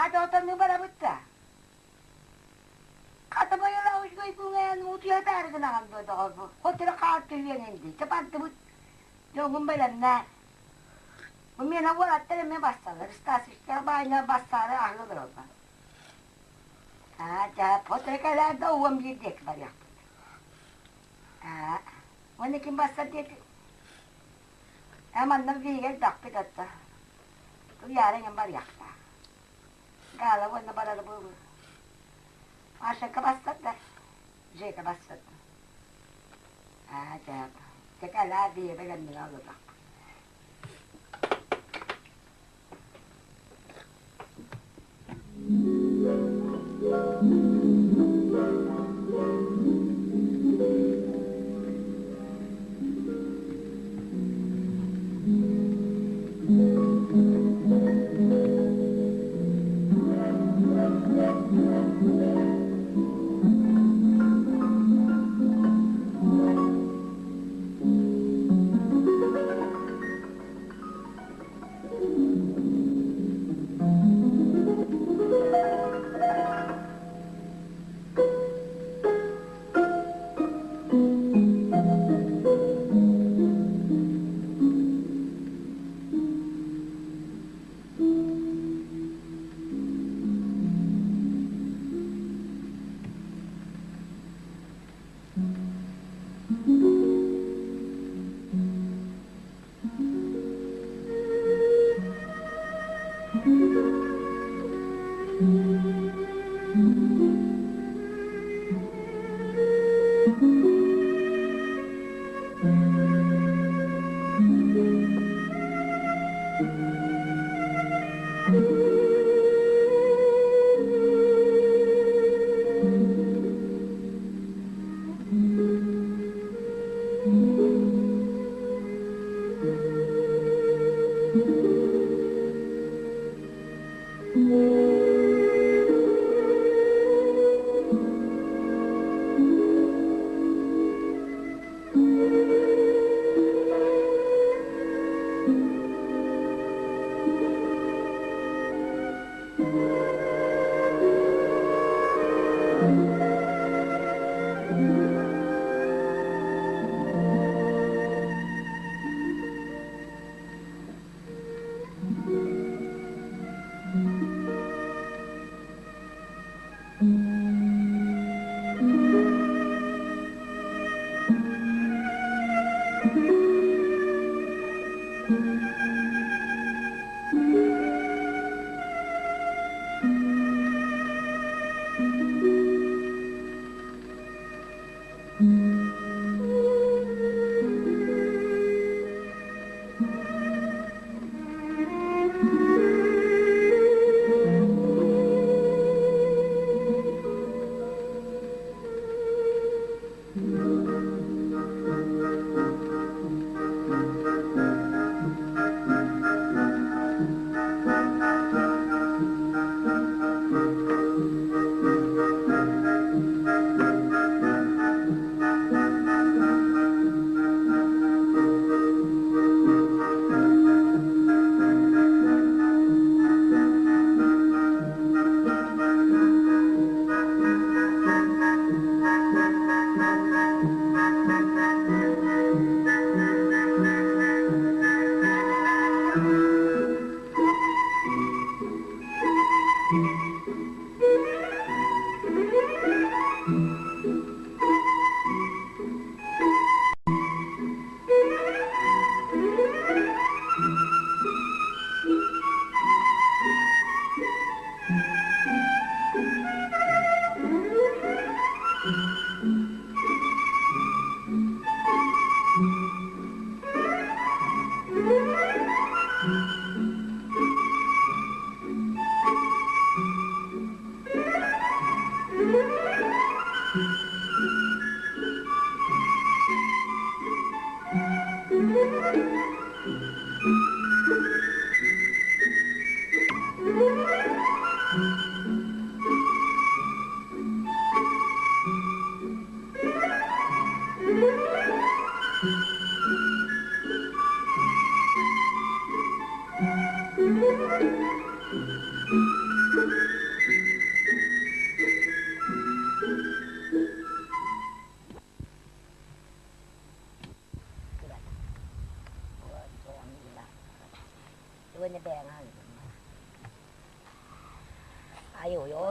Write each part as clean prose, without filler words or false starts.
Kata-kata ni bara butta. Kata mo yung laos ko ipungan mo tiya tara ka na kang dodo. Hotel ka tuloy hindi. Cepat tebut. Yung gumbalan na. Umina wala tele me basta. Stasi kaya ba niya basta ra ahlo droga. Ja hotel ka la do um yidek bari. Wani kim basta dik. Aman na vigal dak pitatta. Tu yare ngam bari yakta. Gala wana bara da bu. Asha ka basta da. Je ka basta. Ja. Teka la di began ni lo dak.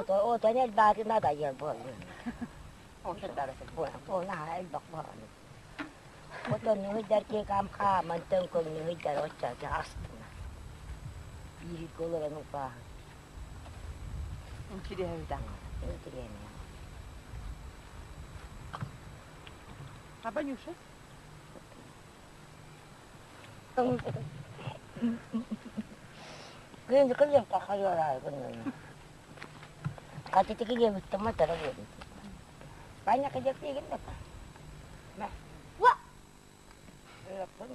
O da el bağına da yer bu. O da darısı bu. O na el bak bu. O da ne der ki kam man tön kol ne der o çarşı astına. Bir kollarını bağ. İnkiri evden. Öldüremiyor. Ha ben yuşa. Kıyınca kıyım takıyorlar bunları. Katiti kıyım üstüme tarafıyor. Ben yakacak değilim de. Ne? Vah! Yapın.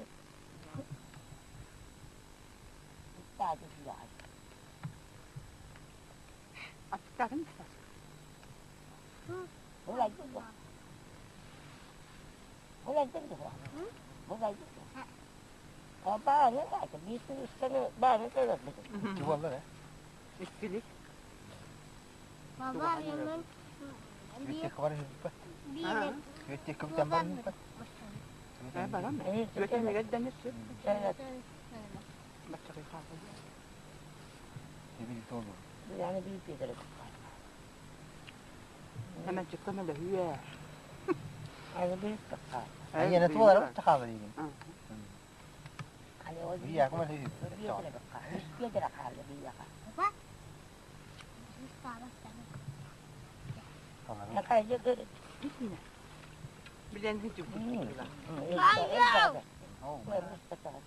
Daha güzel. Artık takın ister. Mulai juga. Mulai juga. Mulai juga. Apa ne var ki? Bir sürü sene bana söyledim. Çuvallar ha. İstilik. Baba yemin Göttek var hızlı. Ha. Göttek kapıdan var hızlı. Ne var ama? Evet, Götürme gel ne süt. Evet. Başka bir kahve. Birlikte olur. Yani büyük bir derece. Hemen çıktım öyle hüye. Yani büyük bir kar. Ben yine tuvalara mı tıkalı değilim? Hani o Bir yakma şey. bir derece kar. Bir derece karlı bir yakar. Tamam. Ne kadar görür. Gitme. Bilen hiç yok. Hayır. Oh. Koymuş da taraf.